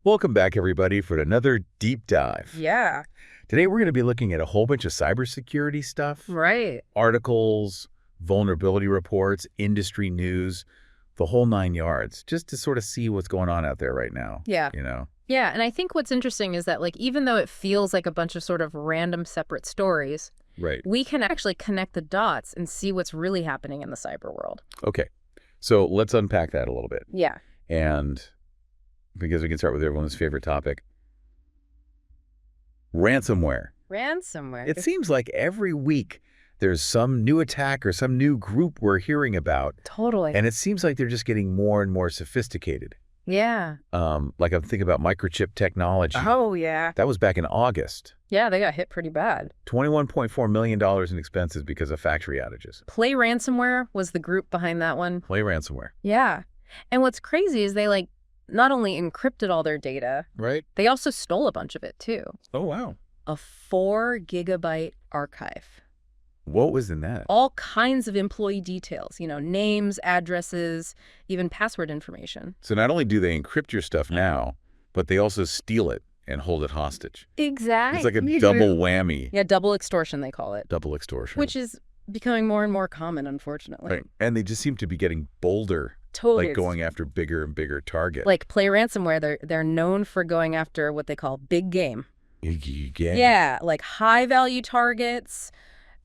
Welcome back, everybody, for another deep dive. Yeah. Today, we're going to be looking at a whole bunch of cybersecurity stuff. Right. Articles, vulnerability reports, industry news, the whole 9 yards, just to sort of see what's going on out there right now. Yeah. Yeah, and I think what's interesting is that, even though it feels like a bunch of sort of random separate stories, right, we can actually connect the dots and see what's really happening in the cyber world. Okay. So let's unpack that a little bit. Yeah. And because we can start with everyone's favorite topic, ransomware. Ransomware. It seems like every week there's some new attack or some new group we're hearing about. Totally. And it seems like they're just getting more and more sophisticated. Yeah. Like I'm thinking about Microchip Technology. Oh, yeah. That was back in August. Yeah, they got hit pretty bad. $21.4 million in expenses because of factory outages. Play Ransomware was the group behind that one. Play ransomware. Yeah. And what's crazy is they not only encrypted all their data, right? They also stole a bunch of it too. Oh, wow. A 4-gigabyte archive. What was in that? All kinds of employee details, names, addresses, even password information. So not only do they encrypt your stuff now, but they also steal it and hold it hostage. Exactly. It's like a double whammy. Yeah, double extortion, they call it. Double extortion. Which is becoming more and more common, unfortunately. Right. And they just seem to be getting bolder. Totally. Like going after bigger and bigger targets. Like Play Ransomware, they're known for going after what they call big game. Big game. Yeah, like high-value targets,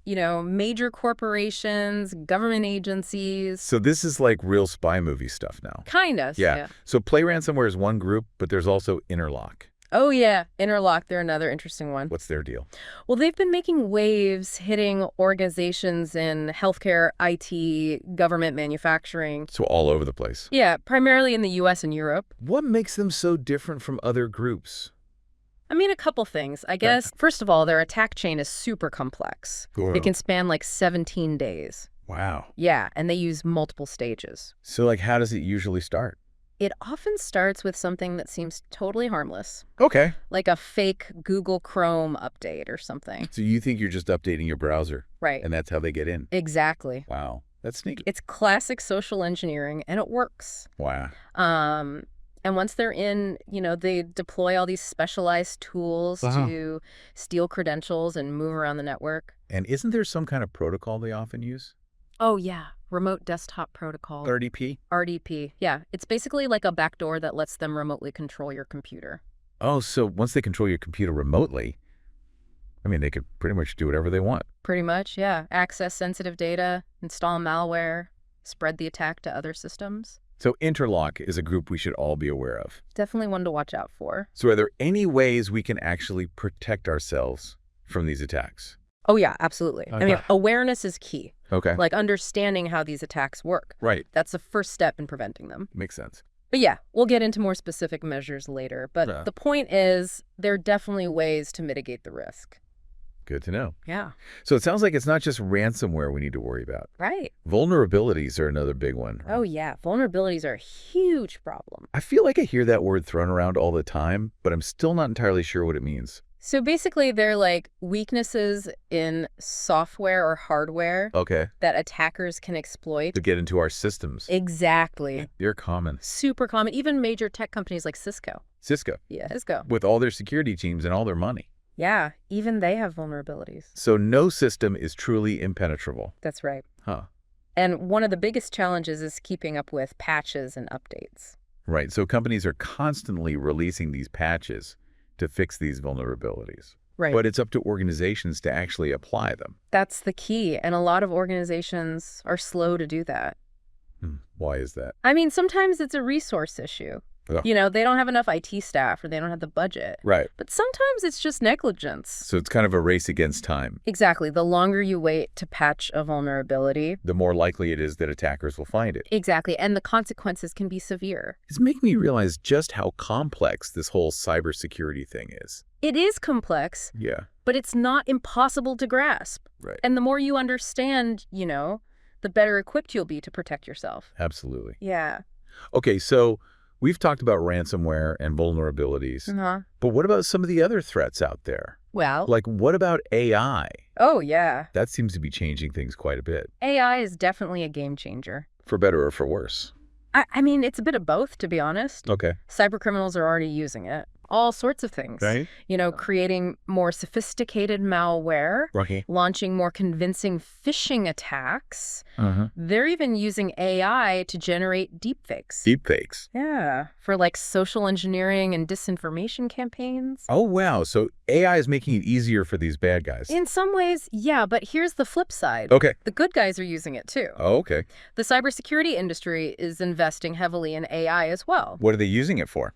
major corporations, government agencies. So this is like real spy movie stuff now. Kind of. Yeah. So Play Ransomware is one group, but there's also Interlock. Oh, yeah. Interlock, they're another interesting one. What's their deal? Well, they've been making waves hitting organizations in healthcare, IT, government, manufacturing. So all over the place. Yeah, primarily in the U.S. and Europe. What makes them so different from other groups? I mean, a couple things. I guess, first of all, their attack chain is super complex. Whoa. It can span 17 days. Wow. Yeah, and they use multiple stages. So how does it usually start? It often starts with something that seems totally harmless. Okay. Like a fake Google Chrome update or something. So you think you're just updating your browser. Right. And that's how they get in. Exactly. Wow. That's sneaky. It's classic social engineering, and it works. Wow. And once they're in, they deploy all these specialized tools to steal credentials and move around the network. And isn't there some kind of protocol they often use? Oh, yeah. Remote Desktop Protocol. RDP? RDP. Yeah. It's basically like a backdoor that lets them remotely control your computer. Oh, so once they control your computer remotely, they could pretty much do whatever they want. Pretty much, yeah. Access sensitive data, install malware, spread the attack to other systems. So Interlock is a group we should all be aware of. Definitely one to watch out for. So are there any ways we can actually protect ourselves from these attacks? Oh, yeah, absolutely. Okay. Awareness is key. Okay. Like understanding how these attacks work. Right. That's the first step in preventing them. Makes sense. But yeah, we'll get into more specific measures later. But the point is, there are definitely ways to mitigate the risk. Good to know. Yeah. So it sounds like it's not just ransomware we need to worry about. Right. Vulnerabilities are another big one. Oh, yeah. Vulnerabilities are a huge problem. I feel like I hear that word thrown around all the time, but I'm still not entirely sure what it means. So basically, they're like weaknesses in software or hardware that attackers can exploit. To get into our systems. Exactly. They're common. Super common. Even major tech companies like Cisco. Cisco. Yeah, Cisco. With all their security teams and all their money. Yeah, even they have vulnerabilities. So no system is truly impenetrable. That's right. Huh. And one of the biggest challenges is keeping up with patches and updates. Right. So companies are constantly releasing these patches to fix these vulnerabilities. Right. But it's up to organizations to actually apply them. That's the key. And a lot of organizations are slow to do that. Why is that? Sometimes it's a resource issue. Ugh. They don't have enough IT staff or they don't have the budget. Right. But sometimes it's just negligence. So it's kind of a race against time. Exactly. The longer you wait to patch a vulnerability, the more likely it is that attackers will find it. Exactly. And the consequences can be severe. It's making me realize just how complex this whole cybersecurity thing is. It is complex. Yeah. But it's not impossible to grasp. Right. And the more you understand, the better equipped you'll be to protect yourself. Absolutely. Yeah. Okay, so we've talked about ransomware and vulnerabilities. But what about some of the other threats out there? Well, Like, what about AI? Oh, yeah. That seems to be changing things quite a bit. AI is definitely a game changer. For better or for worse. I mean, it's a bit of both, to be honest. Okay. Cybercriminals are already using it. All sorts of things. Right. Creating more sophisticated malware, Okay. launching more convincing phishing attacks. They're even using AI to generate deepfakes. Deepfakes. Yeah, for like social engineering and disinformation campaigns. Oh, wow. So AI is making it easier for these bad guys. In some ways, yeah, but here's the flip side. Okay. The good guys are using it too. Oh, okay. The cybersecurity industry is investing heavily in AI as well. What are they using it for?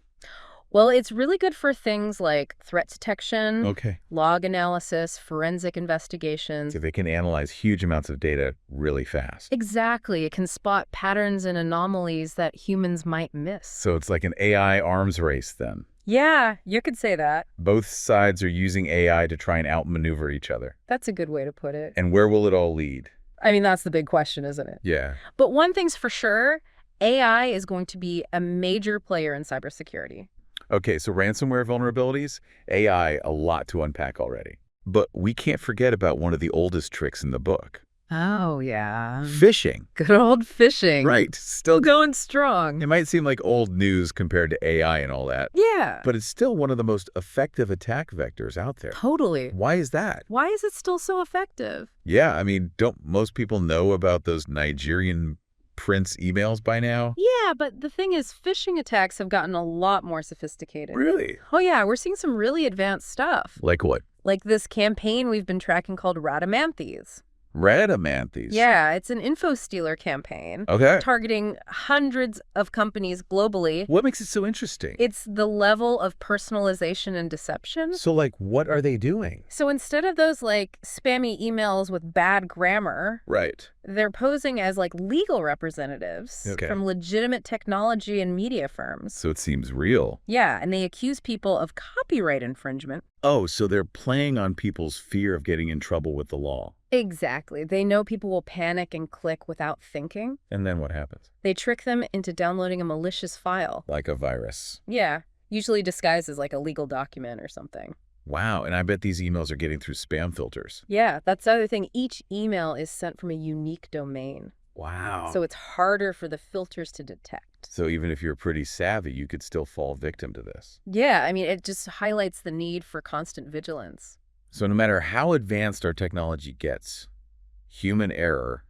Well, it's really good for things like threat detection, Okay. log analysis, forensic investigations. So they can analyze huge amounts of data really fast. Exactly. It can spot patterns and anomalies that humans might miss. So it's like an AI arms race then. Yeah, you could say that. Both sides are using AI to try and outmaneuver each other. That's a good way to put it. And where will it all lead? I mean, that's the big question, isn't it? Yeah. But one thing's for sure, AI is going to be a major player in cybersecurity. Okay, so ransomware vulnerabilities, AI, a lot to unpack already. But we can't forget about one of the oldest tricks in the book. Oh, yeah. Phishing. Good old phishing. Right. Still Going strong. It might seem like old news compared to AI and all that, Yeah. but it's still one of the most effective attack vectors out there. Totally. Why is that? Why is it still so effective? Yeah, I mean, don't most people know about those Nigerian prince emails by now? Yeah, but the thing is, phishing attacks have gotten a lot more sophisticated. Really? Oh, yeah, we're seeing some really advanced stuff. Like what? Like this campaign we've been tracking called Rhadamanthys. Rhadamanthys. Yeah, it's an info stealer campaign Okay. targeting hundreds of companies globally. What makes it so interesting? It's the level of personalization and deception. So, like, what are they doing? So instead of those, like, spammy emails with bad grammar, Right. they're posing as, like, legal representatives Okay. from legitimate technology and media firms. So it seems real. Yeah, and they accuse people of copyright infringement. Oh, so they're playing on people's fear of getting in trouble with the law. Exactly. They know people will panic and click without thinking. And then what happens? They trick them into downloading a malicious file. Like a virus. Yeah, usually disguised as like a legal document or something. Wow, and I bet these emails are getting through spam filters. Yeah, that's the other thing. Each email is sent from a unique domain. Wow. So it's harder for the filters to detect. So even if you're pretty savvy, you could still fall victim to this. Yeah, I mean, it just highlights the need for constant vigilance. So no matter how advanced our technology gets, human error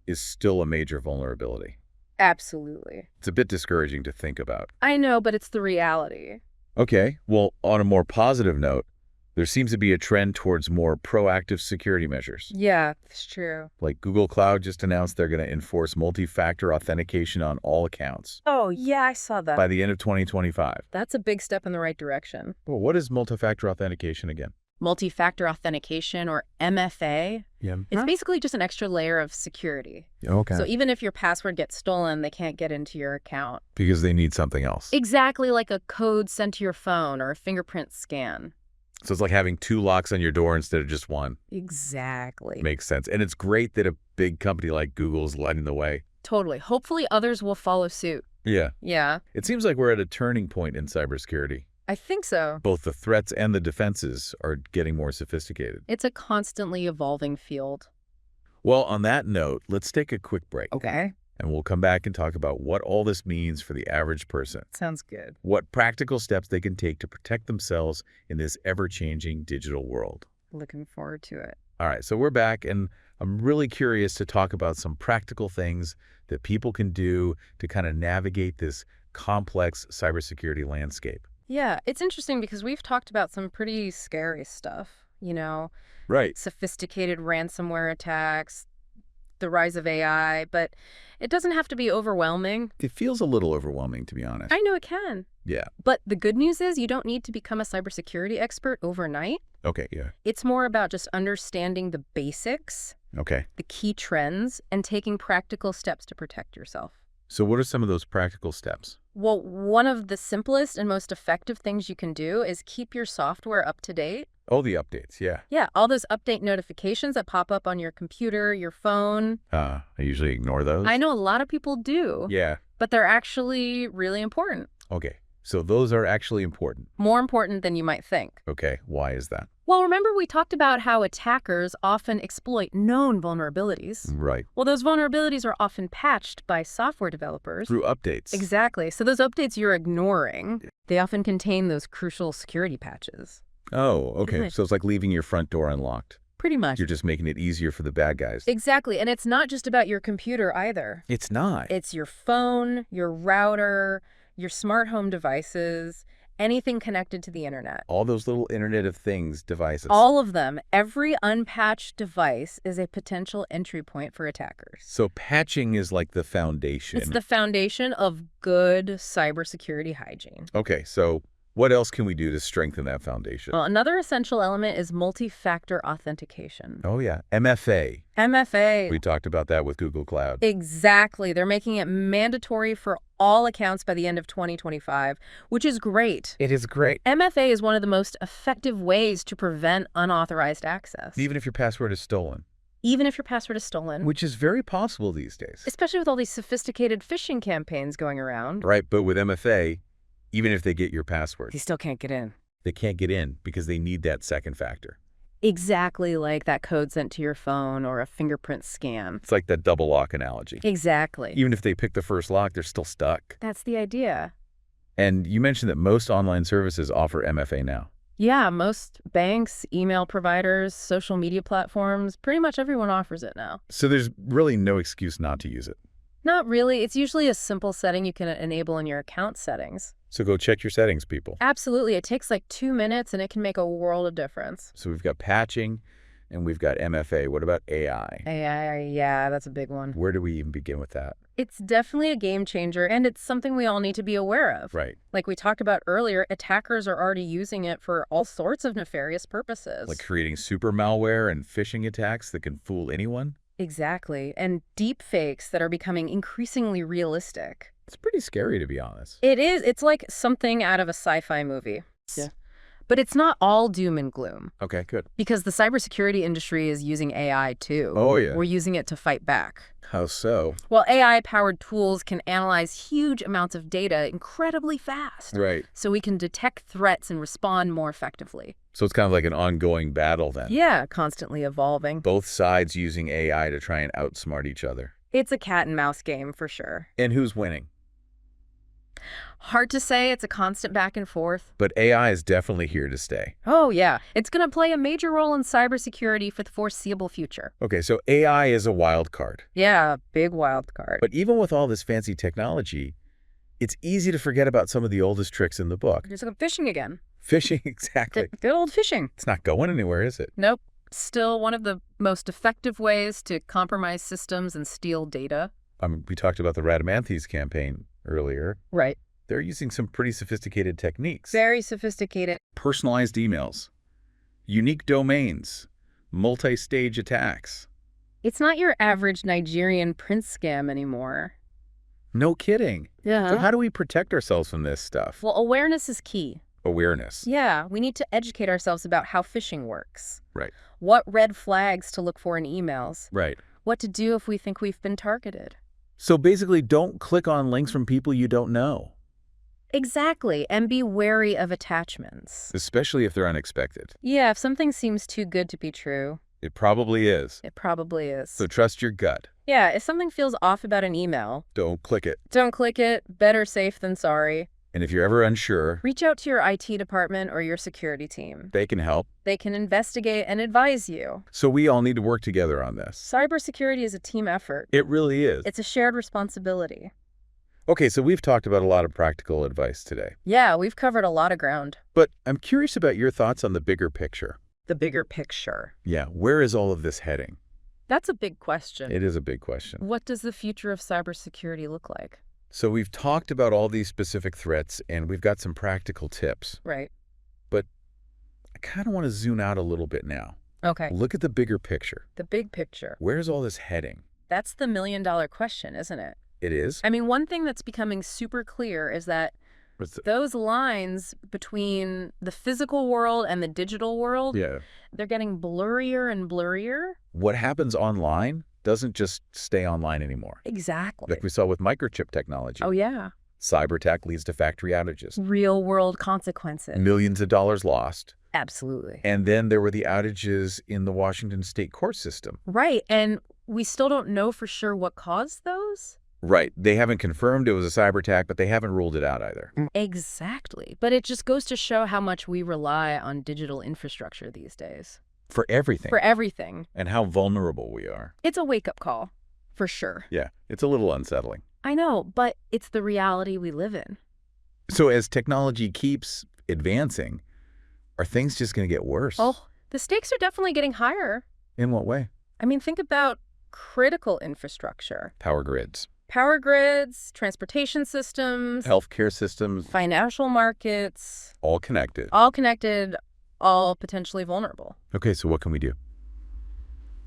is still a major vulnerability. Absolutely. It's a bit discouraging to think about. I know, but it's the reality. Okay, well, on a more positive note, there seems to be a trend towards more proactive security measures. Yeah, it's true. Like Google Cloud just announced they're going to enforce multi-factor authentication on all accounts Oh, yeah, I saw that. by the end of 2025. That's a big step in the right direction. Well, what is multi-factor authentication again? Multi-factor authentication, or MFA, Yeah. it's basically just an extra layer of security. Okay. So even if your password gets stolen, they can't get into your account. Because they need something else. Exactly like a code sent to your phone or a fingerprint scan. So it's like having two locks on your door instead of just one. Exactly. Makes sense. And it's great that a big company like Google is lighting the way. Totally. Hopefully others will follow suit. Yeah. Yeah, It seems like we're at a turning point in cybersecurity. I think so. Both the threats and the defenses are getting more sophisticated. It's a constantly evolving field. Well, on that note, let's take a quick break. Okay. And we'll come back and talk about what all this means for the average person. Sounds good. What practical steps they can take to protect themselves in this ever-changing digital world. Looking forward to it. All right, so we're back, and I'm really curious to talk about some practical things that people can do to kind of navigate this complex cybersecurity landscape. Yeah, it's interesting because we've talked about some pretty scary stuff, Right. sophisticated ransomware attacks, the rise of AI, but it doesn't have to be overwhelming. It feels a little overwhelming, to be honest. I know it can. Yeah. But the good news is you don't need to become a cybersecurity expert overnight. Okay, yeah. It's more about just understanding the basics, Okay. the key trends, and taking practical steps to protect yourself. So what are some of those practical steps? Well, one of the simplest and most effective things you can do is keep your software up to date. Oh, the updates, yeah. Yeah, all those update notifications that pop up on your computer, your phone. I usually ignore those. I know a lot of people do, Yeah. but they're actually really important. Okay. So those are actually important. More important than you might think. Okay, why is that? Well, remember we talked about how attackers often exploit known vulnerabilities? Right. Well, those vulnerabilities are often patched by software developers. Through updates. Exactly. So those updates you're ignoring, they often contain those crucial security patches. Oh, okay. Right. So it's like leaving your front door unlocked. Pretty much. You're just making it easier for the bad guys. Exactly. And it's not just about your computer either. It's not. It's your phone, your router, your smart home devices, anything connected to the internet. All those little Internet of Things devices. All of them. Every unpatched device is a potential entry point for attackers. So patching is like the foundation. It's the foundation of good cybersecurity hygiene. Okay, so what else can we do to strengthen that foundation? Well, another essential element is multi-factor authentication. Oh, yeah. MFA. MFA. We talked about that with Google Cloud. Exactly. They're making it mandatory for all accounts by the end of 2025, which is great. It is great. MFA is one of the most effective ways to prevent unauthorized access. Even if your password is stolen. Even if your password is stolen. Which is very possible these days. Especially with all these sophisticated phishing campaigns going around. Right, but with MFA, even if they get your password, They still can't get in. they can't get in because they need that second factor. Exactly like that code sent to your phone or a fingerprint scan. It's like that double lock analogy. Exactly. Even if they pick the first lock, they're still stuck. That's the idea. And you mentioned that most online services offer MFA now. Yeah, most banks, email providers, social media platforms, pretty much everyone offers it now. So there's really no excuse not to use it. Not really. It's usually a simple setting you can enable in your account settings. So go check your settings, people. Absolutely. It takes like 2 minutes and it can make a world of difference. So we've got patching and we've got MFA. What about AI? AI, yeah, that's a big one. Where do we even begin with that? It's definitely a game changer, and it's something we all need to be aware of. Right. Like we talked about earlier, attackers are already using it for all sorts of nefarious purposes. Like creating super malware and phishing attacks that can fool anyone? Exactly. And deep fakes that are becoming increasingly realistic. It's pretty scary, to be honest. It is. It's like something out of a sci-fi movie. Yeah. But it's not all doom and gloom. Okay, good. Because the cybersecurity industry is using AI too. Oh, yeah. We're using it to fight back. How so? Well, AI-powered tools can analyze huge amounts of data incredibly fast. Right. So we can detect threats and respond more effectively. So it's kind of like an ongoing battle then. Yeah, constantly evolving. Both sides using AI to try and outsmart each other. It's a cat and mouse game for sure. And who's winning? Hard to say. It's a constant back and forth. But AI is definitely here to stay. Oh, yeah. It's going to play a major role in cybersecurity for the foreseeable future. Okay, so AI is a wild card. Yeah, big wild card. But even with all this fancy technology, it's easy to forget about some of the oldest tricks in the book. Just like phishing again. Phishing, exactly. Good old phishing. It's not going anywhere, is it? Nope. Still one of the most effective ways to compromise systems and steal data. We talked about the Rhadamanthys campaign earlier. Right. They're using some pretty sophisticated techniques. Very sophisticated. Personalized emails, unique domains, multi-stage attacks. It's not your average Nigerian prince scam anymore. No kidding. Yeah. So how do we protect ourselves from this stuff? Well, awareness is key. Awareness. Yeah, we need to educate ourselves about how phishing works. Right. What red flags to look for in emails. Right. What to do if we think we've been targeted. So basically, don't click on links from people you don't know. Exactly, and be wary of attachments. Especially if they're unexpected. Yeah, if something seems too good to be true, It probably is. it probably is. So trust your gut. Yeah, if something feels off about an email, Don't click it. don't click it. Better safe than sorry. And if you're ever unsure, Reach out to your IT department or your security team. they can help. They can investigate and advise you. So we all need to work together on this. Cybersecurity is a team effort. It really is. It's a shared responsibility. Okay, so we've talked about a lot of practical advice today. Yeah, we've covered a lot of ground. But I'm curious about your thoughts on the bigger picture. The bigger picture. Yeah, where is all of this heading? That's a big question. It is a big question. What does the future of cybersecurity look like? So we've talked about all these specific threats, and we've got some practical tips. Right. I kind of want to zoom out a little bit now. Okay. Look at the bigger picture. The big picture. Where's all this heading? That's the million-dollar question, isn't it? It is? I mean, one thing that's becoming super clear is that those lines between the physical world and the digital world, Yeah. they're getting blurrier and blurrier. What happens online doesn't just stay online anymore. Exactly. Like we saw with Microchip Technology. Oh, yeah. Cyber attack leads to factory outages. Real-world consequences. Millions of dollars lost. Absolutely. And then there were the outages in the Washington state court system. Right, and we still don't know for sure what caused those? Right. They haven't confirmed it was a cyber attack, but they haven't ruled it out either. Exactly. But it just goes to show how much we rely on digital infrastructure these days. For everything. For everything. And how vulnerable we are. It's a wake-up call, for sure. Yeah, it's a little unsettling. I know, but it's the reality we live in. So as technology keeps advancing, are things just going to get worse? Oh, the stakes are definitely getting higher. In what way? I mean, think about critical infrastructure. Power grids. Power grids, transportation systems, Healthcare systems. financial markets. All connected. All connected, all potentially vulnerable. Okay, so what can we do?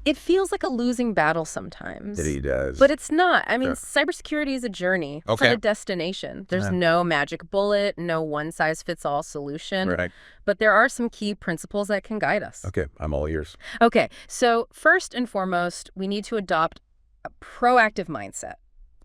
It feels like a losing battle sometimes. It does. But it's not. I mean, Yeah. cybersecurity is a journey. It's Okay. not a destination. There's Yeah. no magic bullet, no one-size-fits-all solution. Right. But there are some key principles that can guide us. Okay, I'm all ears. Okay, so first and foremost, we need to adopt a proactive mindset.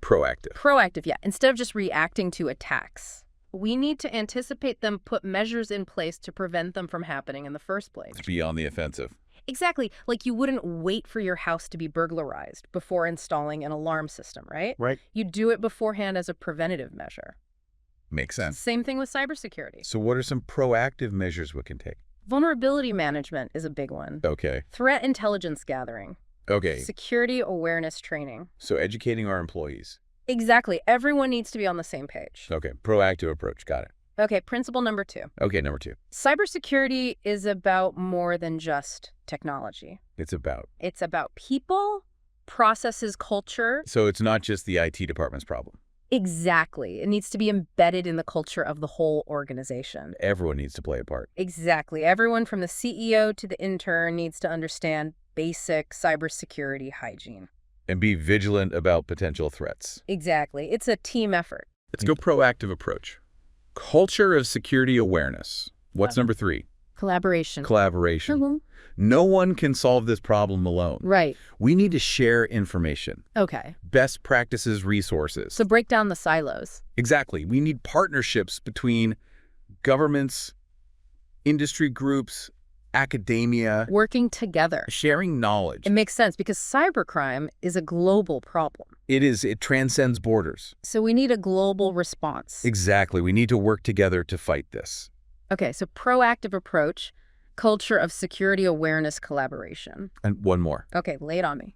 Proactive. Proactive, yeah. Instead of just reacting to attacks, we need to anticipate them, put measures in place to prevent them from happening in the first place. To be on the offensive. Exactly. Like you wouldn't wait for your house to be burglarized before installing an alarm system, right? Right. You do it beforehand as a preventative measure. Makes sense. Same thing with cybersecurity. So what are some proactive measures we can take? Vulnerability management is a big one. Okay. Threat intelligence gathering. Okay. Security awareness training. So educating our employees. Exactly. Everyone needs to be on the same page. Okay. Proactive approach. Got it. Okay, principle number 2. Okay, number 2. Cybersecurity is about more than just technology. It's about. It's about people, processes, culture. So it's not just the IT department's problem. Exactly. It needs to be embedded in the culture of the whole organization. Everyone needs to play a part. Exactly. Everyone from the CEO to the intern needs to understand basic cybersecurity hygiene. And be vigilant about potential threats. Exactly. It's a team effort. Let's go proactive approach. Culture of security awareness. What's number 3? Collaboration. Collaboration. Mhm. No one can solve this problem alone. Right. We need to share information, Okay. best practices, resources. So break down the silos. Exactly. We need partnerships between governments, industry groups, academia, Working together. sharing knowledge. It makes sense because cybercrime is a global problem. It transcends borders. So we need a global response. Exactly. We need to work together to fight this. Okay, so proactive approach, culture of security awareness collaboration. And one more. Okay, lay it on me.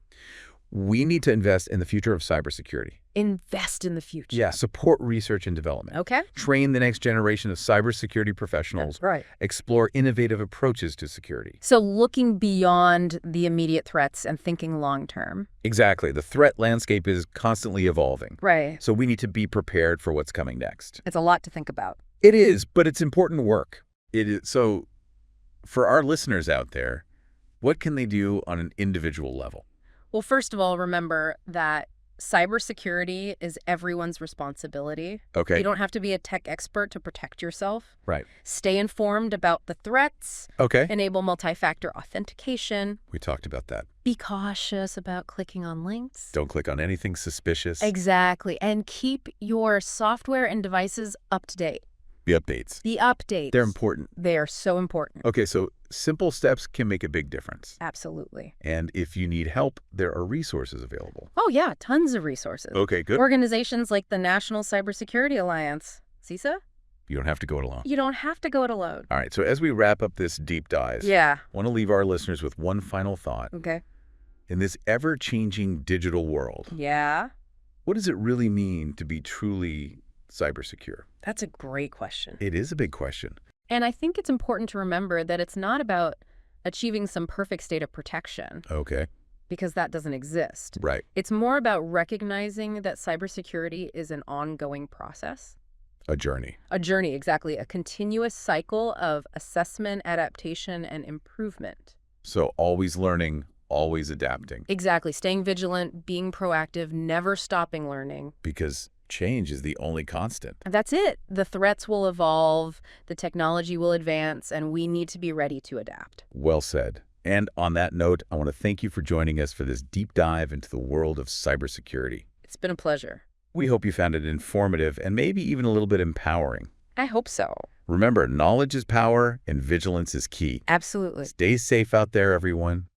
We need to invest in the future of cybersecurity. Invest in the future. Yeah, support research and development. Okay. Train the next generation of cybersecurity professionals. That's right. Explore innovative approaches to security. So looking beyond the immediate threats and thinking long term. Exactly. The threat landscape is constantly evolving. Right. So we need to be prepared for what's coming next. It's a lot to think about. It is, but it's important work. It is. So for our listeners out there, what can they do on an individual level? Well, first of all, remember that cybersecurity is everyone's responsibility. Okay. You don't have to be a tech expert to protect yourself. Right. Stay informed about the threats. Okay. Enable multi-factor authentication. We talked about that. Be cautious about clicking on links. Don't click on anything suspicious. Exactly. And keep your software and devices up to date. The updates. The updates. They're important. They are so important. Okay, so simple steps can make a big difference. Absolutely. And if you need help, there are resources available. Oh, yeah. Tons of resources. Okay, good. Organizations like the National Cybersecurity Alliance. CISO? You don't have to go it alone. You don't have to go it alone. All right, so as we wrap up this deep dive, Yeah. I want to leave our listeners with one final thought. Okay. In this ever-changing digital world, Yeah. what does it really mean to be truly cybersecure? That's a great question. It is a big question. And I think it's important to remember that it's not about achieving some perfect state of protection, Okay, because that doesn't exist. right. It's more about recognizing that cybersecurity is an ongoing process. A journey. A journey, exactly. A continuous cycle of assessment, adaptation, and improvement. So always learning, always adapting, Exactly. Staying vigilant, being proactive, never stopping learning. because change is the only constant. And that's it. The threats will evolve, the technology will advance, and we need to be ready to adapt. Well said. And on that note, I want to thank you for joining us for this deep dive into the world of cybersecurity. It's been a pleasure. We hope you found it informative and maybe even a little bit empowering. I hope so. Remember, knowledge is power and vigilance is key. Absolutely. Stay safe out there, everyone.